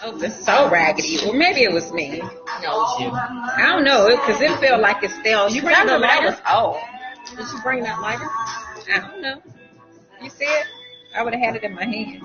Oh, it's so raggedy. Or maybe it was me. No, it was you. I don't know, because it felt like it still. You bring the lighter? Oh, Did you bring that lighter? I don't know. You see it? I would have had it in my hand.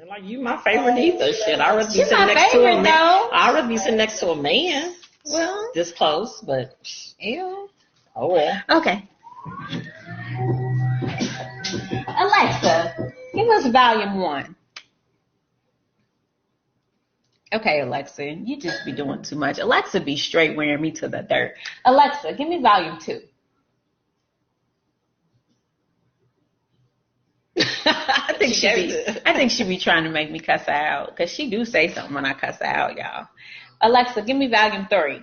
Like you, my favorite either. Shit, I'd rather be sitting next to a man. Well, this close, but ew. Oh well. Okay. Alexa, give us volume 1. Okay, Alexa, you just be doing too much. Alexa be straight wearing me to the dirt. Alexa, give me volume 2. I think she be trying to make me cuss her out, because she do say something when I cuss her out, y'all. Alexa, give me volume 3.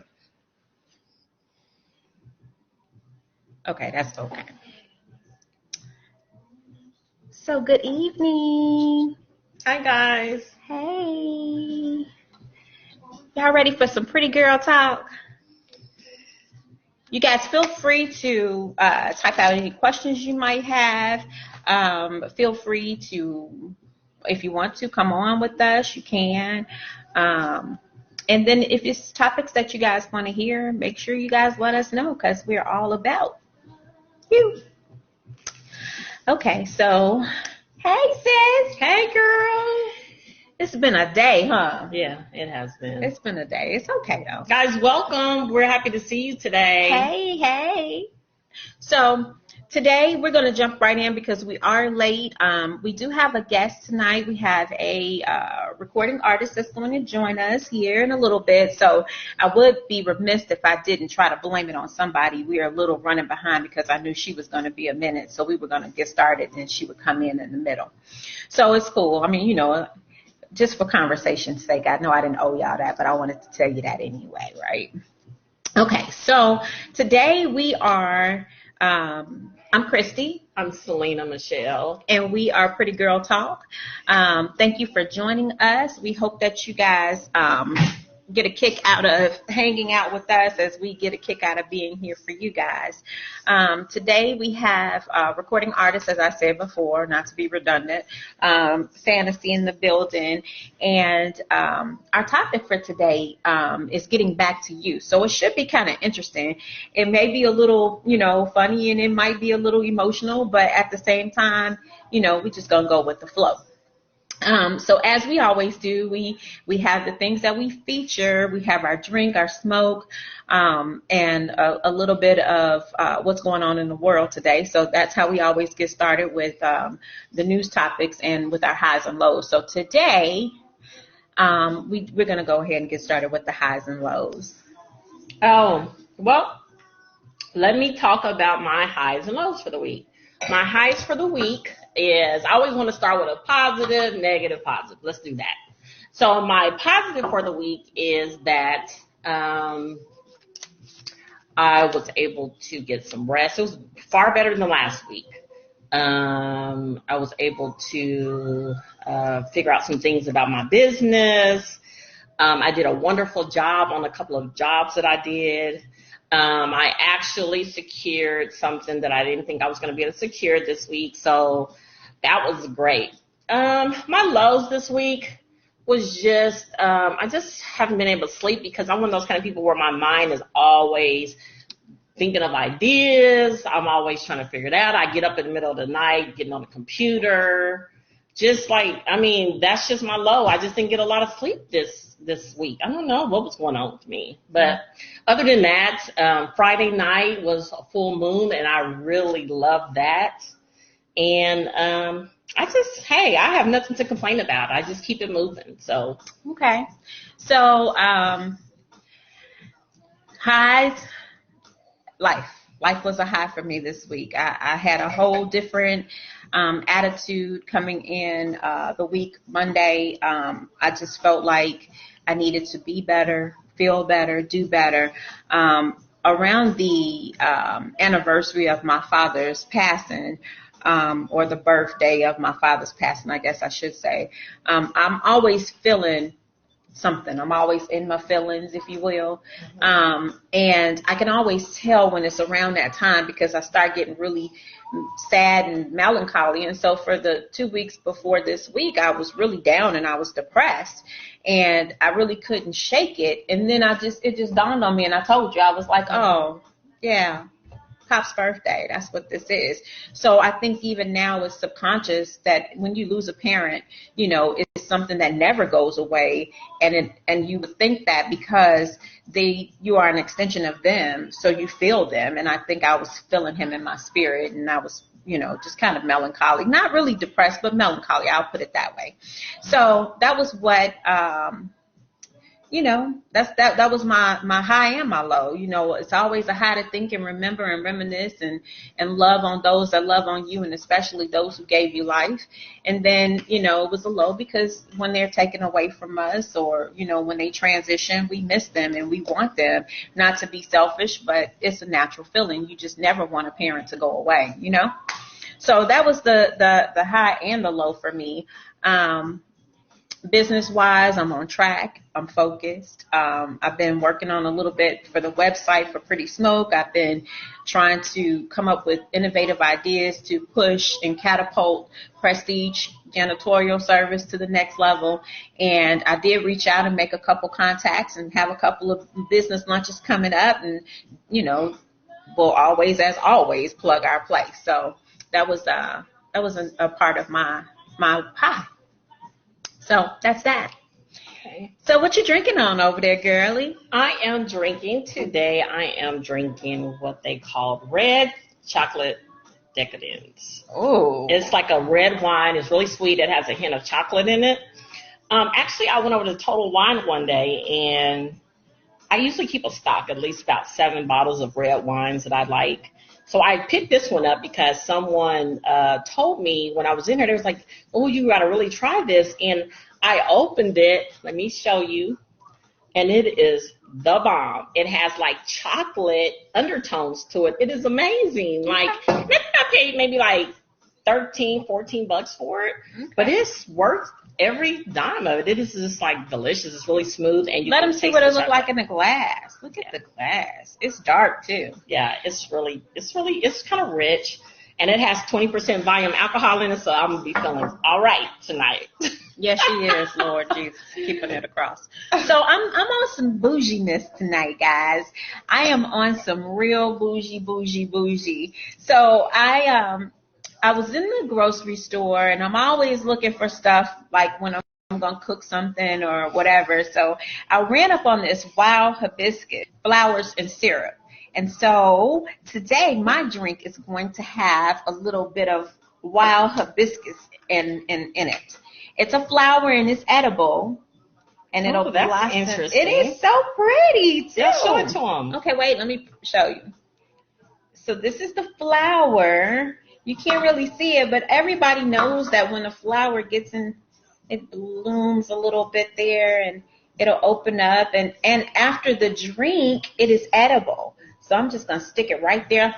Okay, that's okay. So good evening. Hi guys. Hey. Y'all ready for some pretty girl talk? You guys feel free to type out any questions you might have. Feel free to, if you want to, come on with us, you can. And then if it's topics that you guys want to hear, make sure you guys let us know, because we're all about you. Okay, so, hey sis. Hey girl. It's been a day, huh? Yeah, it has been. It's been a day. It's okay though. Guys, welcome. We're happy to see you today. Hey. So today we're going to jump right in because we are late. We do have a guest tonight. We have a recording artist that's going to join us here in a little bit. So I would be remiss if I didn't try to blame it on somebody. We are a little running behind because I knew she was going to be a minute. So we were going to get started and she would come in the middle. So it's cool. I mean, just for conversation's sake, I know I didn't owe y'all that, but I wanted to tell you that anyway, right? Okay, so today we are, I'm Christy. I'm Selena Michelle. And we are Pretty Girl Talk. Thank you for joining us. We hope that you guys get a kick out of hanging out with us as we get a kick out of being here for you guys. Today we have recording artists, as I said before, not to be redundant, Fantasy in the building. And our topic for today is getting back to you. So it should be kind of interesting. It may be a little, funny, and it might be a little emotional, but at the same time, we're just going to go with the flow. So as we always do, we have the things that we feature. We have our drink, our smoke, and a little bit of what's going on in the world today. So that's how we always get started with the news topics and with our highs and lows. So today, we're going to go ahead and get started with the highs and lows. Oh, well, let me talk about my highs and lows for the week. My highs for the week is, I always want to start with a positive, negative, positive. Let's do that. So my positive for the week is that I was able to get some rest. It was far better than last week. I was able to figure out some things about my business. I did a wonderful job on a couple of jobs that I did. I actually secured something that I didn't think I was going to be able to secure this week. So that was great. My lows this week was just, I just haven't been able to sleep because I'm one of those kind of people where my mind is always thinking of ideas. I'm always trying to figure it out. I get up in the middle of the night, getting on the computer. Just that's just my low. I just didn't get a lot of sleep this week. I don't know what was going on with me. But other than that, Friday night was a full moon, and I really loved that. And I have nothing to complain about. I just keep it moving. So okay. So Highs, life. Life was a high for me this week. I had a whole different attitude coming in the week Monday. I just felt like I needed to be better, feel better, do better. Around the anniversary of my father's passing, or the birthday of my father's passing, I guess I should say, I'm always feeling something. I'm always in my feelings, if you will. And I can always tell when it's around that time because I start getting really sad and melancholy. And so for the 2 weeks before this week, I was really down and I was depressed and I really couldn't shake it. And then it just dawned on me and I told you, I was like, oh, yeah. Pop's birthday. That's what this is. So I think even now it's subconscious that when you lose a parent, it's something that never goes away. And you would think that because you are an extension of them, so you feel them. And I think I was feeling him in my spirit, and I was, just kind of melancholy, not really depressed, but melancholy. I'll put it that way. So that was what, that was my high and my low. It's always a high to think and remember and reminisce and love on those that love on you, and especially those who gave you life. And then, it was a low because when they're taken away from us or, when they transition, we miss them and we want them. Not to be selfish, but it's a natural feeling. You just never want a parent to go away, So that was the high and the low for me. Business-wise, I'm on track. I'm focused. I've been working on a little bit for the website for Pretty Smoke. I've been trying to come up with innovative ideas to push and catapult prestige janitorial service to the next level. And I did reach out and make a couple contacts and have a couple of business lunches coming up. And, we'll always, as always, plug our place. So that was a part of my pie. So that's that. Okay. So what you drinking on over there, girlie? I am drinking what they call red chocolate decadence. Oh. It's like a red wine. It's really sweet. It has a hint of chocolate in it. Actually, I went over to Total Wine one day, and I usually keep a stock, at least about 7 bottles of red wines that I like. So I picked this one up because someone told me when I was in here, they was like, oh, you got to really try this. And I opened it. Let me show you. And it is the bomb. It has like chocolate undertones to it. It is amazing. Like, maybe I paid maybe like $13-14 for it, but it's worth every dime of it. It is just like delicious. It's really smooth, and you let them see what it looks like in the glass. Look at the glass. It's dark too. Yeah, it's kind of rich, and it has 20% volume alcohol in it. So I'm gonna be feeling all right tonight. Yes, she is, Lord Jesus, keeping it across. So I'm on some bouginess tonight, guys. I am on some real bougie. So I was in the grocery store, and I'm always looking for stuff like when I'm going to cook something or whatever. So I ran up on this wild hibiscus, flowers and syrup. And so today my drink is going to have a little bit of wild hibiscus in it. It's a flower and it's edible. And it'll blossom. Interesting. It is so pretty, too. Yeah, show it to them. Okay, wait, let me show you. So this is the flower. You can't really see it, but everybody knows that when a flower gets in, it blooms a little bit there and it'll open up. And after the drink, it is edible. So I'm just going to stick it right there.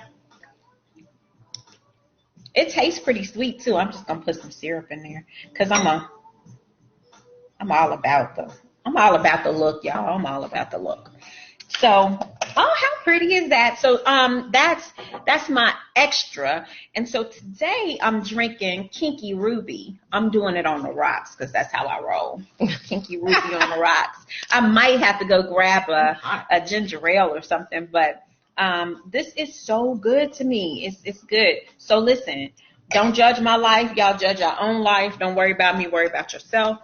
It tastes pretty sweet, too. I'm just going to put some syrup in there because I'm all about the look, y'all. I'm all about the look. So, oh, how pretty is that? So, that's my extra. And so today I'm drinking Kinky Ruby. I'm doing it on the rocks because that's how I roll. Kinky Ruby on the rocks. I might have to go grab a ginger ale or something, but this is so good to me. It's good. So listen, don't judge my life. Y'all judge your own life. Don't worry about me. Worry about yourself.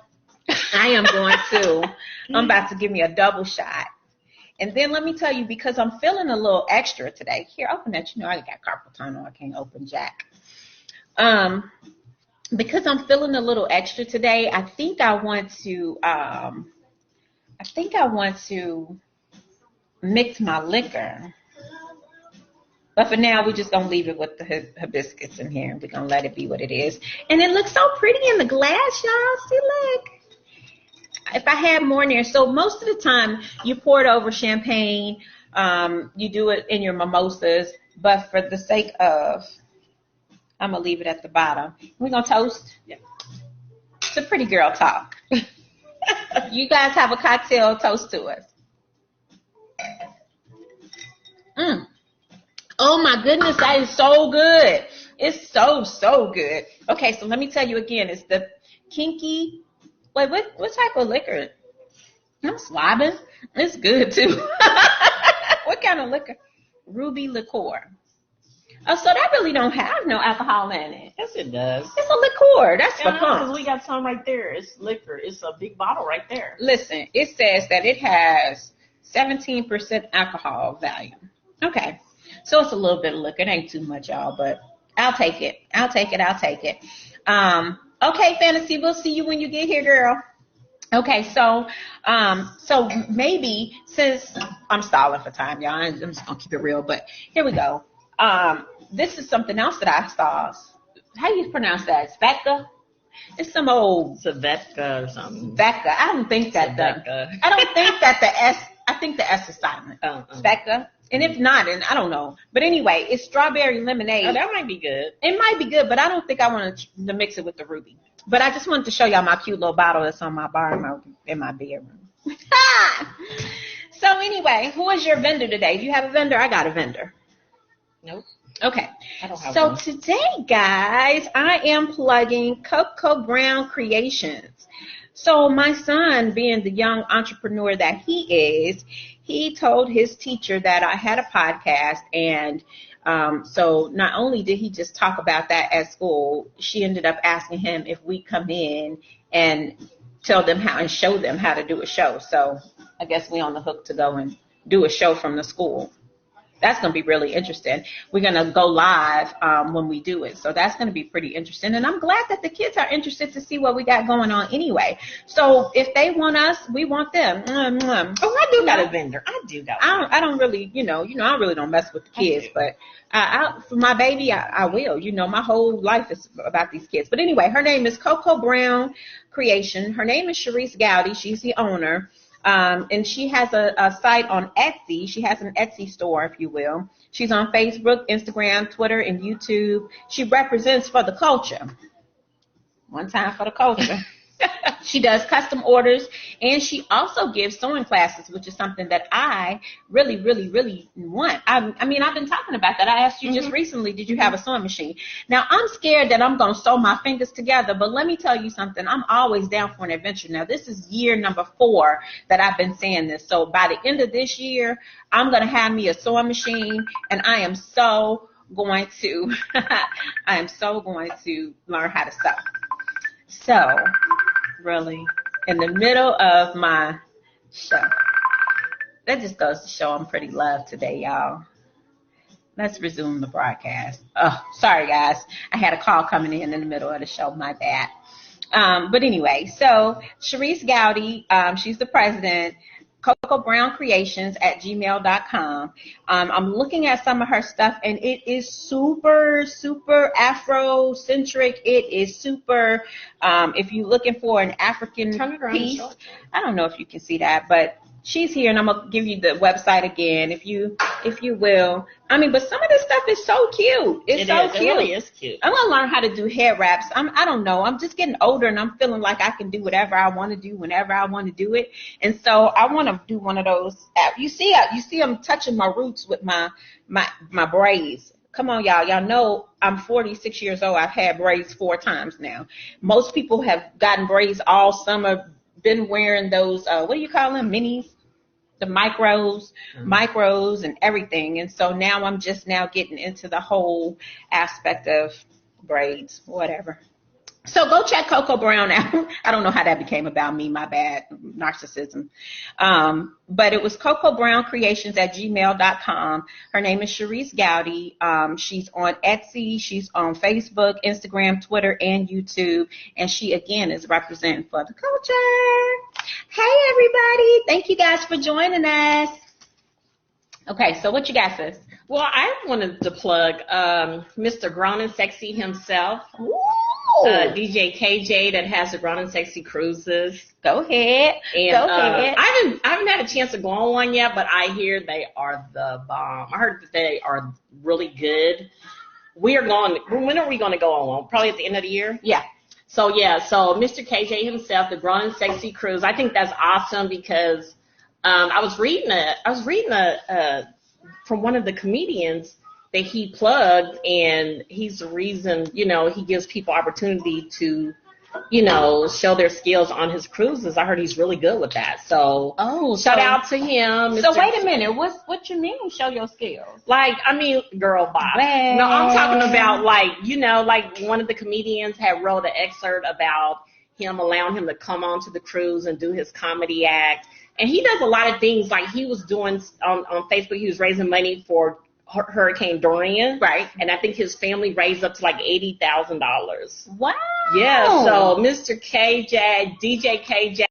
I'm about to give me a double shot. And then let me tell you, because I'm feeling a little extra today. Here, open that. I got carpal tunnel. I can't open jack. Because I'm feeling a little extra today, I think I want to mix my liquor. But for now, we're just going to leave it with the hibiscus in here. We're going to let it be what it is. And it looks so pretty in the glass, y'all. See, look. If I had more in there. So most of the time, you pour it over champagne. You do it in your mimosas. But for the sake of, I'm going to leave it at the bottom. We're going to toast. Yeah. It's a pretty girl talk. You guys have a cocktail, toast to us. Oh my goodness, that is so good. It's so good. Okay, so let me tell you again. It's the kinky. Wait, what type of liquor? I'm slobbing. It's good too. What kind of liquor? Ruby liqueur. Oh, so that really don't have no alcohol in it. Yes, it does. It's a liqueur. That's for fun. Because we got some right there. It's liquor. It's a big bottle right there. Listen, it says that it has 17% alcohol value. Okay. So it's a little bit of liquor. It ain't too much, y'all, but I'll take it. Okay, Fantasy, we'll see you when you get here, girl. Okay, so maybe since I'm stalling for time, y'all, I'm just gonna keep it real, but here we go. This is something else that I saw. How do you pronounce that? Svedka? It's some old Svedka or something. Svedka. I don't think that the S. I think the S is silent. Svedka. And if not, and I don't know. But anyway, it's strawberry lemonade. Oh, that might be good. It might be good, but I don't think I want to mix it with the ruby. But I just wanted to show y'all my cute little bottle that's on my bar in my bedroom. So anyway, who is your vendor today? Do you have a vendor? I got a vendor. Nope. Okay. I don't have one. one. Today, guys, I am plugging Coco Brown Creations. So my son, being the young entrepreneur that he is, he told his teacher that I had a podcast, and so not only did he just talk about that at school, she ended up asking him if we come in and tell them how and show them how to do a show. So I guess we on the hook to go and do a show from the school. That's going to be really interesting. We're going to go live when we do it. So that's going to be pretty interesting. And I'm glad that the kids are interested to see what we got going on anyway. So if they want us, we want them. Oh, I do got a vendor. I don't really, I really don't mess with the kids. But for my baby, I will. My whole life is about these kids. But anyway, her name is Coco Brown Creation. Her name is Ms.Kris. She's the owner. And she has a site on Etsy. She has an Etsy store, if you will. She's on Facebook, Instagram, Twitter, and YouTube. She represents for the culture. One time for the culture. She does custom orders, and she also gives sewing classes, which is something that I really, really, really want. I mean, I've been talking about that. I asked you just recently, did you have a sewing machine? Now, I'm scared that I'm going to sew my fingers together, but let me tell you something. I'm always down for an adventure. Now, this is year number 4 that I've been saying this. So by the end of this year, I'm going to have me a sewing machine, and I am so going to learn how to sew. So, really, in the middle of my show, that just goes to show I'm pretty loved today, y'all. Let's resume the broadcast. Oh, sorry, guys. I had a call coming in the middle of the show. My bad. But anyway, so Ms.Kris, she's the president. Coco Brown Creations at gmail.com. I'm looking at some of her stuff, and it is super, super Afrocentric. It is super, if you're looking for an African piece, I don't know if you can see that, but she's here, and I'm going to give you the website again, if you will. I mean, but some of this stuff is so cute. It's so cute. It really is cute. I'm going to learn how to do hair wraps. I don't know. I'm just getting older, and I'm feeling like I can do whatever I want to do whenever I want to do it. And so I want to do one of those. You see I'm touching my roots with my braids. Come on, y'all. Y'all know I'm 46 years old. I've had braids 4 times now. Most people have gotten braids all summer, been wearing those, what do you call them, minis? The micros and everything. And so now I'm just now getting into the whole aspect of braids, whatever. So go check Coco Brown out. I don't know how that became about me, my bad, narcissism. But it was Coco Brown Creations at gmail.com. Her name is Ms.Kris. She's on Etsy. She's on Facebook, Instagram, Twitter, and YouTube. And she, again, is representing for the culture. Hey, everybody. Thank you guys for joining us. Okay, so what you got, sis? Well, I wanted to plug Mr. Grown and Sexy himself, DJ KJ, that has the Grown and Sexy cruises. Go ahead. And Go ahead. I haven't had a chance to go on one yet, but I hear they are the bomb. I heard that they are really good. We are going. When are we going to go on one? Probably at the end of the year. Yeah. So Mr. KJ himself, the Grown and Sexy cruise. I think that's awesome because I was reading from one of the comedians that he plugged, and he's the reason, he gives people opportunity to, show their skills on his cruises. I heard he's really good with that. So, shout out to him. So wait a minute. What you mean show your skills? Girl boss. Well, No, I'm talking about like one of the comedians had wrote an excerpt about him, allowing him to come onto the cruise and do his comedy act. And he does a lot of things, like he was doing on Facebook. He was raising money for Hurricane Dorian. Right. And I think his family raised up to like $80,000. Wow. Yeah. So Mr. KJ, DJ KJ,